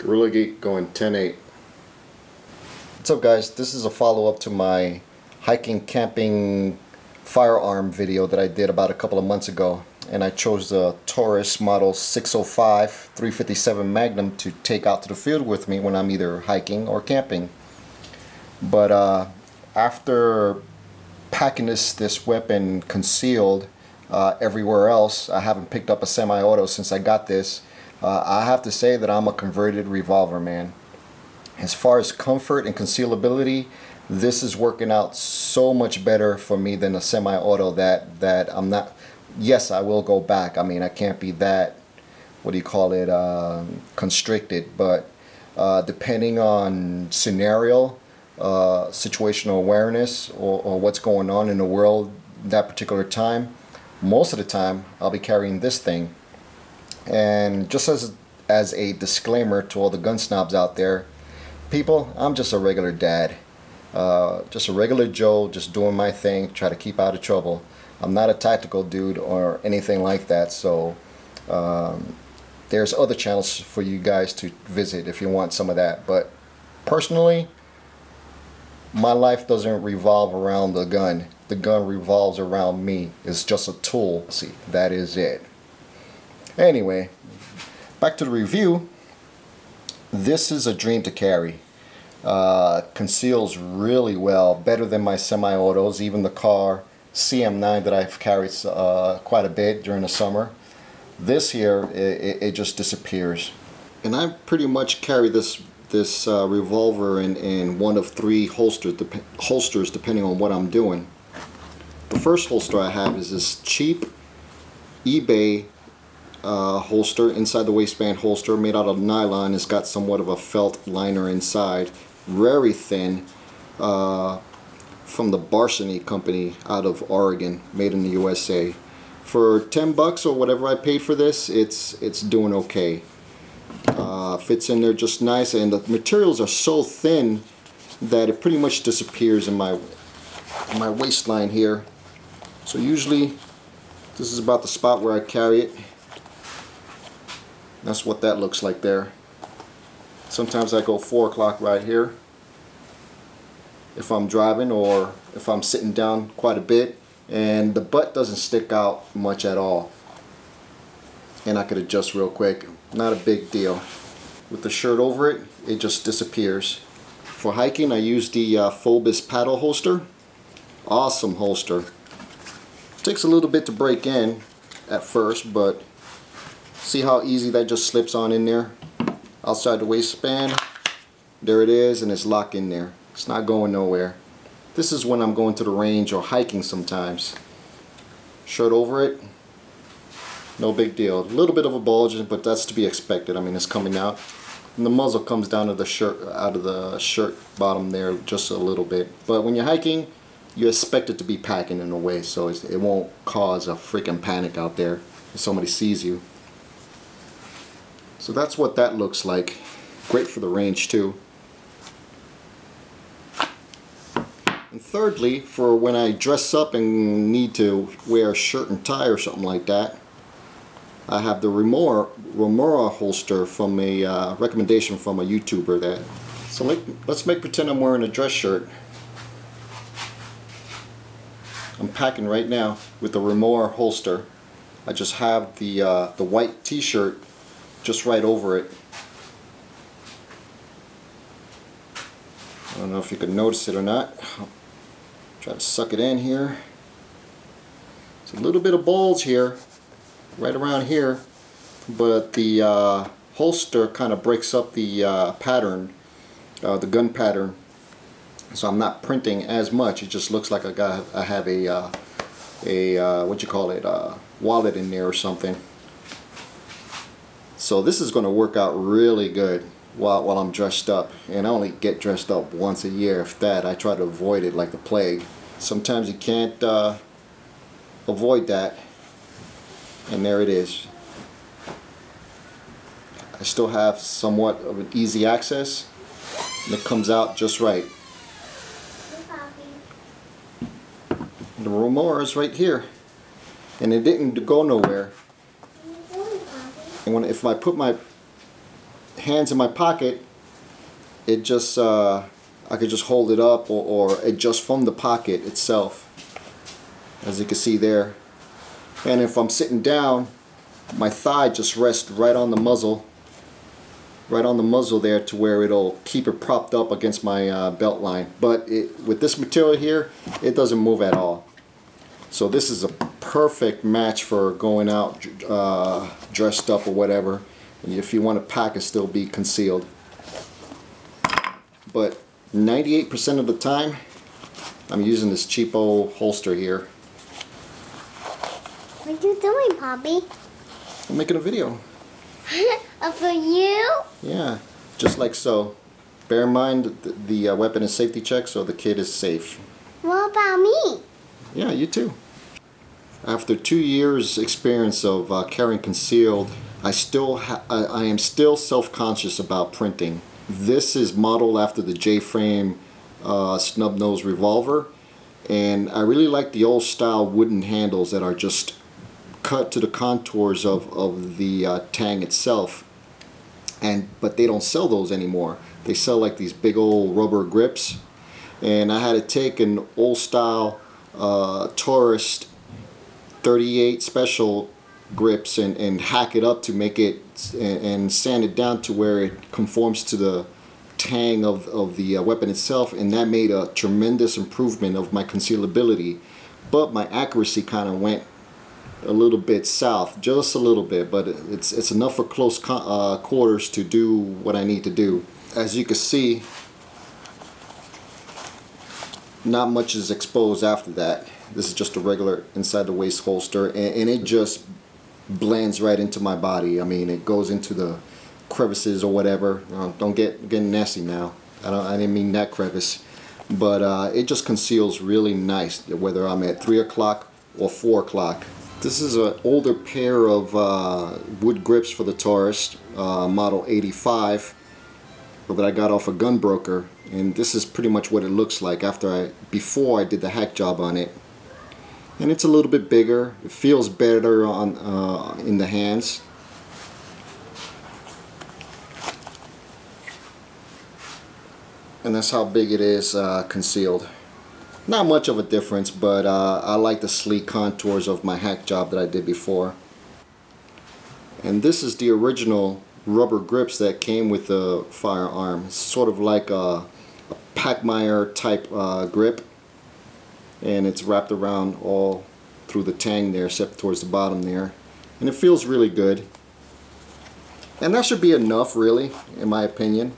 Gorilla Geek going 10-8. What's up, guys? This is a follow-up to my hiking camping firearm video that I did about a couple of months ago, and I chose the Taurus model 605 357 Magnum to take out to the field with me when I'm either hiking or camping. But after packing this weapon concealed everywhere else, I haven't picked up a semi-auto since I got this. I have to say that I'm a converted revolver man. As far as comfort and concealability, this is working out so much better for me than a semi-auto that I'm not. Yes, I will go back. I mean, I can't be that, what do you call it, constricted, but depending on scenario, situational awareness, or what's going on in the world that particular time, most of the time I'll be carrying this thing. And just as a disclaimer to all the gun snobs out there, people, I'm just a regular dad, just a regular Joe, just doing my thing, try to keep out of trouble. I'm not a tactical dude or anything like that, so there's other channels for you guys to visit if you want some of that. But personally, my life doesn't revolve around the gun. The gun revolves around me. It's just a tool. See, that is it. Anyway, back to the review. This is a dream to carry. Conceals really well, better than my semi-autos, even the car CM9 that I've carried quite a bit during the summer. This here, it just disappears. And I pretty much carry this revolver in one of three holsters depending on what I'm doing. The first holster I have is this cheap eBay holster, inside the waistband holster, made out of nylon. It's got somewhat of a felt liner inside, very thin, from the Barsany company out of Oregon, made in the USA. For 10 bucks or whatever I paid for this, it's doing okay. Fits in there just nice, and the materials are so thin that it pretty much disappears in my waistline here. So usually this is about the spot where I carry it. That's what that looks like there. Sometimes I go 4 o'clock right here if I'm driving, or if I'm sitting down quite a bit, and the butt doesn't stick out much at all, and I could adjust real quick. Not a big deal. With the shirt over it, it just disappears. For hiking, I use the Phobos paddle holster. Awesome holster. Takes a little bit to break in at first, but see how easy that just slips on in there outside the waistband. There it is, and it's locked in there. It's not going nowhere. This is when I'm going to the range or hiking sometimes. Shirt over it, no big deal. A little bit of a bulge, but that's to be expected. I mean, it's coming out, and the muzzle comes down to the shirt, out of the shirt bottom there, just a little bit. But when you're hiking, you expect it to be packing in a way, so it won't cause a freaking panic out there if somebody sees you. So that's what that looks like. Great for the range too. And thirdly, for when I dress up and need to wear a shirt and tie or something like that, I have the Remora holster from a recommendation from a YouTuber. That. So let's make pretend I'm wearing a dress shirt. I'm packing right now with the Remora holster. I just have the white t-shirt just right over it. I don't know if you can notice it or not. I'll try to suck it in here. It's a little bit of bulge here, right around here, but the holster kind of breaks up the pattern, the gun pattern, so I'm not printing as much. It just looks like I have a what you call it, wallet in there or something. So this is going to work out really good while I'm dressed up, and I only get dressed up once a year, if that. I try to avoid it like the plague. Sometimes you can't avoid that, and there it is. I still have somewhat of an easy access, and it comes out just right. The Remora is right here, and it didn't go nowhere. And if I put my hands in my pocket, it just I could just hold it up or adjust from the pocket itself, as you can see there. And if I'm sitting down, my thigh just rests right on the muzzle there, to where it'll keep it propped up against my belt line. But with this material here, it doesn't move at all. So this is a perfect match for going out dressed up or whatever, and if you want to pack and still be concealed. But 98% of the time, I'm using this cheapo holster here. What are you doing, Poppy? I'm making a video. For you? Yeah, just like so. Bear in mind the weapon is safety check, so the kid is safe. What about me? Yeah, you too. After 2 years experience of carrying concealed, I am still self-conscious about printing. This is modeled after the J-frame snub-nose revolver, and I really like the old style wooden handles that are just cut to the contours of the tang itself. But they don't sell those anymore. They sell like these big old rubber grips, and I had to take an old style Taurus 38 special grips and hack it up to make it and sand it down to where it conforms to the tang of the weapon itself, and that made a tremendous improvement of my concealability. But my accuracy kind of went a little bit south, just a little bit, but it's enough for close quarters to do what I need to do. As you can see, not much is exposed after that. This is just a regular inside the waist holster, and it just blends right into my body. I mean, it goes into the crevices or whatever. Don't get nasty now. I didn't mean that crevice, but it just conceals really nice, whether I'm at 3 o'clock or 4 o'clock. This is an older pair of wood grips for the Taurus, model 85, that I got off a gun broker, and this is pretty much what it looks like before I did the hack job on it. And it's a little bit bigger. It feels better on in the hands. And that's how big it is concealed. Not much of a difference, but I like the sleek contours of my hack job that I did before. And this is the original rubber grips that came with the firearm. It's sort of like a Packmeyer type grip, and it's wrapped around all through the tang there, except towards the bottom there, and it feels really good. And that should be enough, really, in my opinion.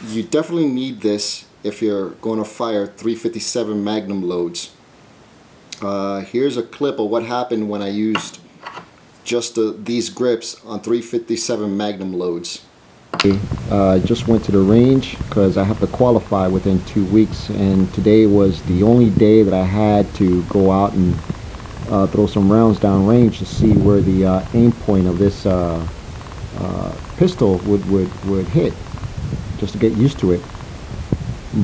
You definitely need this if you're going to fire 357 magnum loads. Here's a clip of what happened when I used just these grips on 357 magnum loads. I just went to the range because I have to qualify within 2 weeks, and today was the only day that I had to go out and throw some rounds down range to see where the aim point of this pistol would hit, just to get used to it.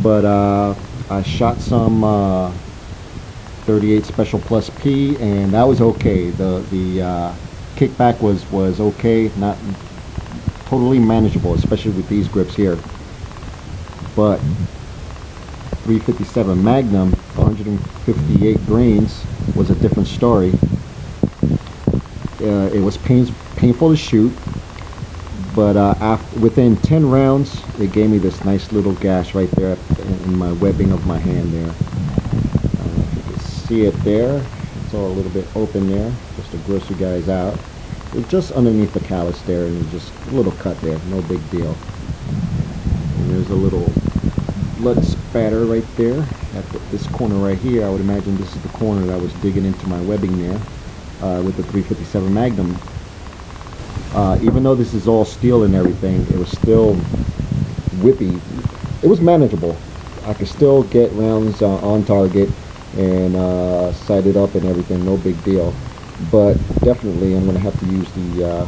But I shot some 38 Special Plus P, and that was okay. The kickback was okay, not totally manageable, especially with these grips here. But 357 Magnum, 158 grains, was a different story. It was painful to shoot, but within 10 rounds, it gave me this nice little gash right there in my webbing of my hand there. If you can see it there, it's all a little bit open there, just to gross you guys out. It's just underneath the callus there, and just a little cut there, no big deal. And there's a little blood spatter right there at this corner right here. I would imagine this is the corner that was digging into my webbing there with the 357 Magnum. Even though this is all steel and everything, it was still whippy. It was manageable. I could still get rounds on target and sight it up and everything, no big deal. But definitely I'm going to have to use the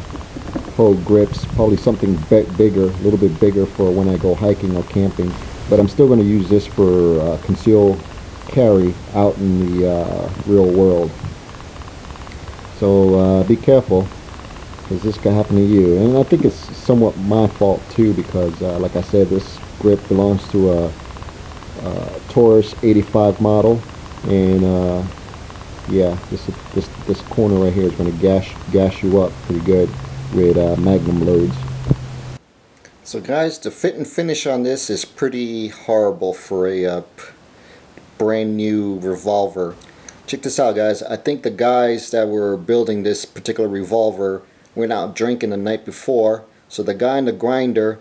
Pro grips, probably something bigger, a little bit bigger for when I go hiking or camping. But I'm still going to use this for conceal carry out in the real world. So be careful. because this could happen to you. And I think it's somewhat my fault too, because like I said, this grip belongs to a Taurus 85 model, and yeah, this corner right here is going to gash you up pretty good with magnum loads. So guys, the fit and finish on this is pretty horrible for a brand new revolver. Check this out, guys. I think the guys that were building this particular revolver went out drinking the night before, so the guy in the grinder,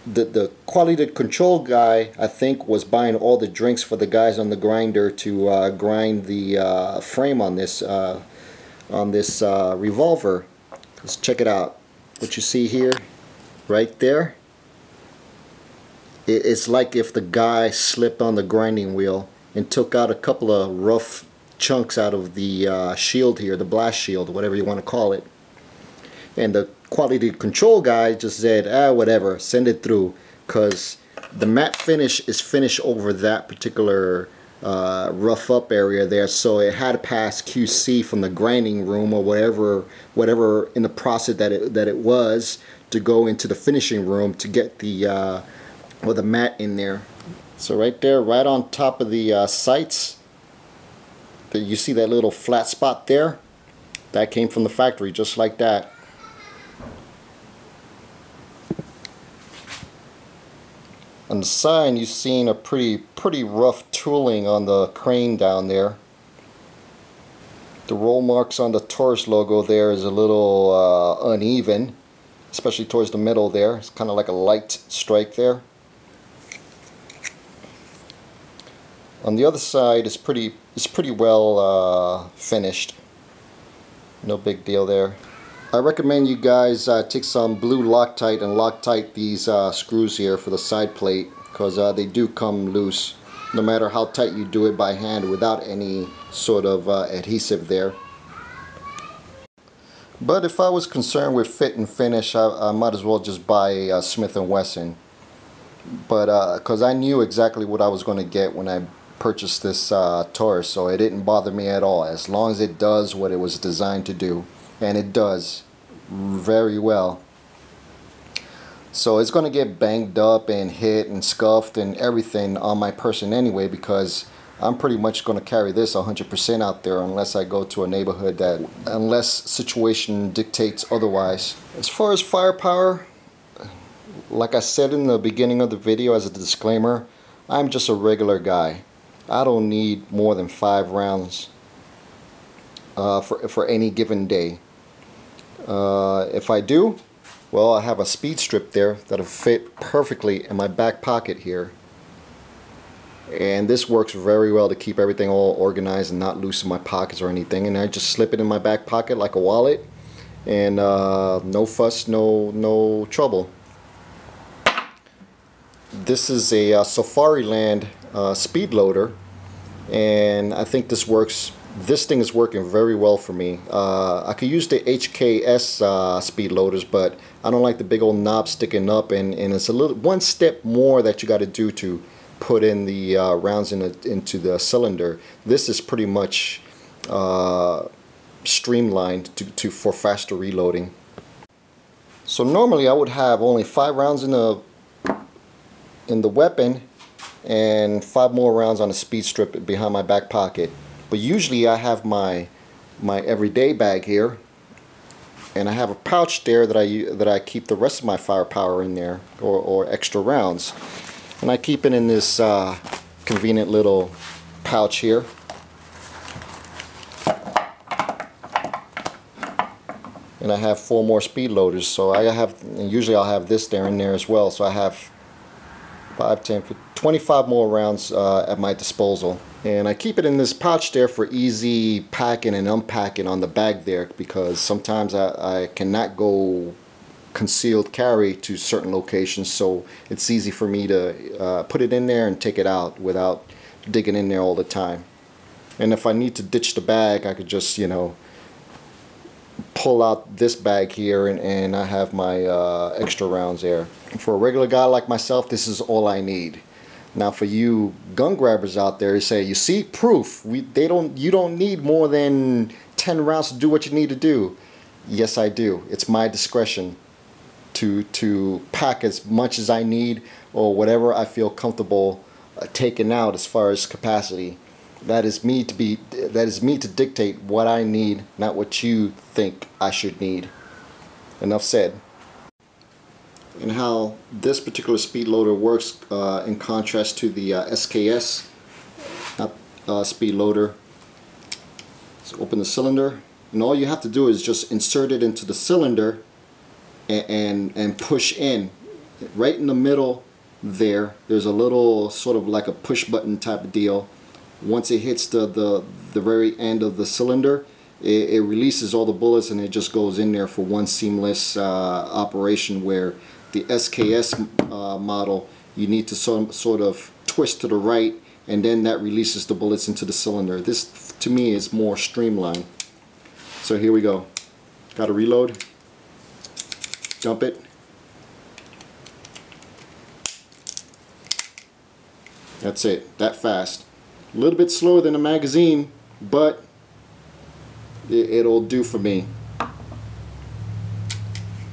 the quality control guy, I think, was buying all the drinks for the guys on the grinder to grind the frame on this revolver. Let's check it out. What you see here, right there, it's like if the guy slipped on the grinding wheel and took out a couple of rough chunks out of the shield here, the blast shield, whatever you want to call it. And the quality control guy just said, whatever, send it through, because the matte finish is finished over that particular rough up area there, so it had to pass QC from the grinding room or whatever in the process that it was, to go into the finishing room to get the matte in there. So right there, right on top of the sights, you see that little flat spot there? That came from the factory, just like that. On the side, you've seen a pretty rough tooling on the crane down there. The roll marks on the Taurus logo there is a little uneven, especially towards the middle there. It's kind of like a light strike there. On the other side, it's pretty well finished. No big deal there. I recommend you guys take some blue Loctite and Loctite these screws here for the side plate, because they do come loose no matter how tight you do it by hand without any sort of adhesive there. But if I was concerned with fit and finish, I might as well just buy a Smith & Wesson. But because I knew exactly what I was going to get when I purchased this Taurus, so it didn't bother me at all, as long as it does what it was designed to do. And it does very well. So it's going to get banged up and hit and scuffed and everything on my person anyway, because I'm pretty much going to carry this 100% out there unless I go to a neighborhood unless situation dictates otherwise. As far as firepower, like I said in the beginning of the video as a disclaimer, I'm just a regular guy. I don't need more than 5 rounds for any given day. If I do, well, I have a speed strip there that'll fit perfectly in my back pocket here, and this works very well to keep everything all organized and not loose in my pockets or anything. And I just slip it in my back pocket like a wallet, and no fuss, no trouble. This is a Safariland Speedloader, and I think this works. This thing is working very well for me. I could use the HKS Speedloaders, but I don't like the big old knob sticking up, and it's a little one step more that you got to do to put in the rounds into the cylinder. This is pretty much streamlined for faster reloading. So normally I would have only 5 rounds in the weapon and 5 more rounds on a speed strip behind my back pocket. But usually I have my everyday bag here, and I have a pouch there that I keep the rest of my firepower in there, or extra rounds. And I keep it in this convenient little pouch here. And I have 4 more speed loaders, so usually I'll have this there and there as well. So I have 5, 10, 25 more rounds at my disposal. And I keep it in this pouch there for easy packing and unpacking on the bag there, because sometimes I cannot go concealed carry to certain locations, so it's easy for me to put it in there and take it out without digging in there all the time. And if I need to ditch the bag, I could just, you know, pull out this bag here, and I have my extra rounds there. For a regular guy like myself, this is all I need. Now for you gun grabbers out there, you say, you see, proof. You don't need more than 10 rounds to do what you need to do. Yes, I do. It's my discretion to pack as much as I need or whatever I feel comfortable taking out as far as capacity. That is me to dictate what I need, not what you think I should need. Enough said. And how this particular Speedloader works in contrast to the SKS Speedloader. So open the cylinder, and all you have to do is just insert it into the cylinder and push in. Right in the middle there's a little sort of like a push button type of deal. Once it hits the very end of the cylinder, it releases all the bullets, and it just goes in there for one seamless operation, where the SKS model, you need to sort of twist to the right, and then that releases the bullets into the cylinder. This to me is more streamlined. So here we go. Got to reload. Dump it. That's it. That fast. A little bit slower than a magazine, but it'll do for me.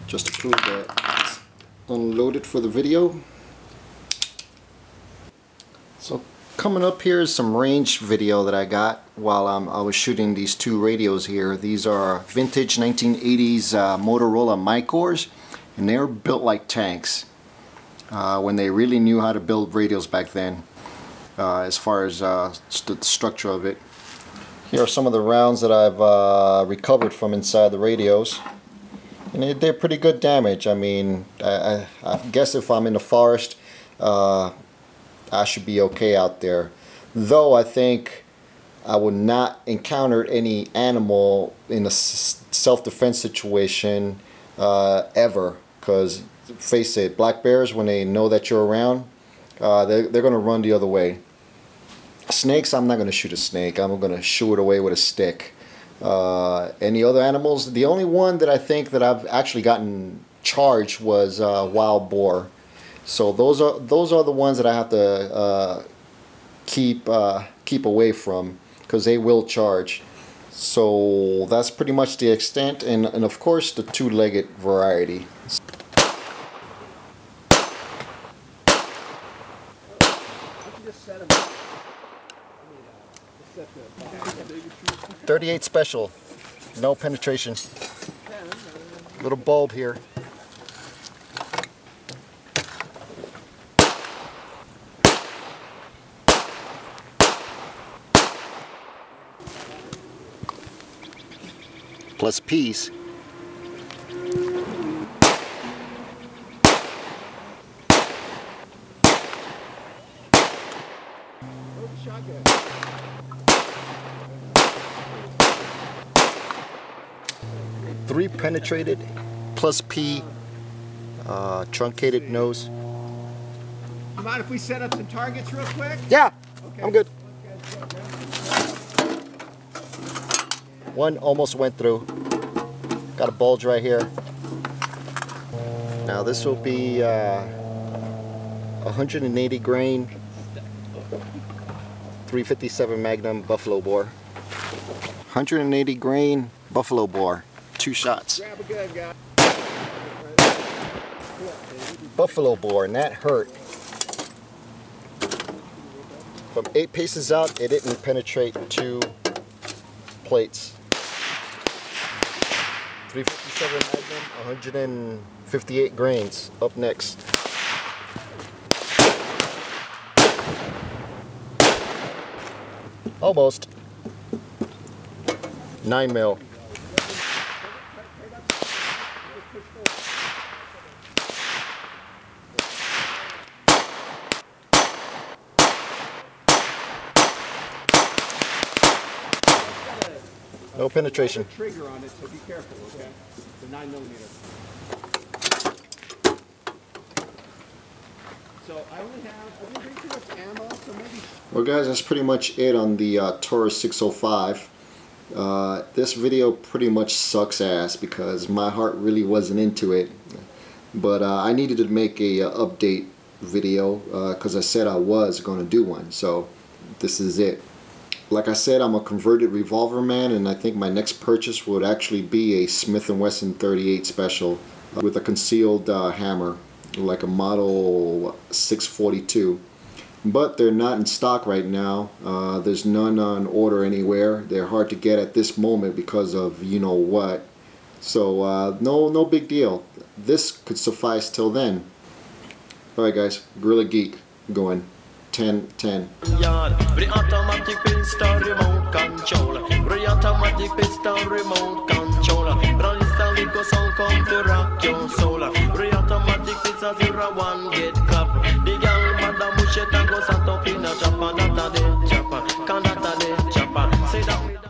Just to prove that it's unloaded for the video. So coming up here is some range video that I got while I was shooting these two radios here. These are vintage 1980s Motorola Micors, and they were built like tanks when they really knew how to build radios back then. As far as the structure of it. Here are some of the rounds that I've recovered from inside the radios, and they're pretty good damage. I mean, I guess if I'm in the forest, I should be okay out there. Though I think I would not encounter any animal in a self-defense situation ever, because face it, black bears, when they know that you're around, they're going to run the other way. Snakes, I'm not going to shoot a snake. I'm going to shoo it away with a stick. Any other animals? The only one that I think that I've actually gotten charged was wild boar. So those are the ones that I have to keep away from, because they will charge. So that's pretty much the extent, and of course the two-legged variety. 38 special, no penetration. Little bulb here. Plus piece. Three penetrated, plus P, truncated nose. You mind if we set up some targets real quick? Yeah, okay. I'm good. One almost went through. Got a bulge right here. Now this will be 180 grain, 357 Magnum buffalo bore. 180 grain buffalo bore. 2 shots. Grab a gun, guy. Buffalo bore, and that hurt. From 8 paces out, it didn't penetrate 2 plates. 357 Magnum, 158 grains. Up next. Almost. 9 mil. No penetration. Trigger on it, so be careful, okay? The 9mm. So I didn't bring too much ammo, so maybe. Well, guys, that's pretty much it on the Taurus 605. This video pretty much sucks ass because my heart really wasn't into it. But I needed to make a update video because I said I was going to do one. So this is it. Like I said, I'm a converted revolver man, and I think my next purchase would actually be a Smith & Wesson 38 special with a concealed hammer, like a model 642. But they're not in stock right now. There's none on order anywhere. They're hard to get at this moment because of you know what. So no big deal. This could suffice till then. Alright guys, Gorilla Geek going 10-10. Chapa,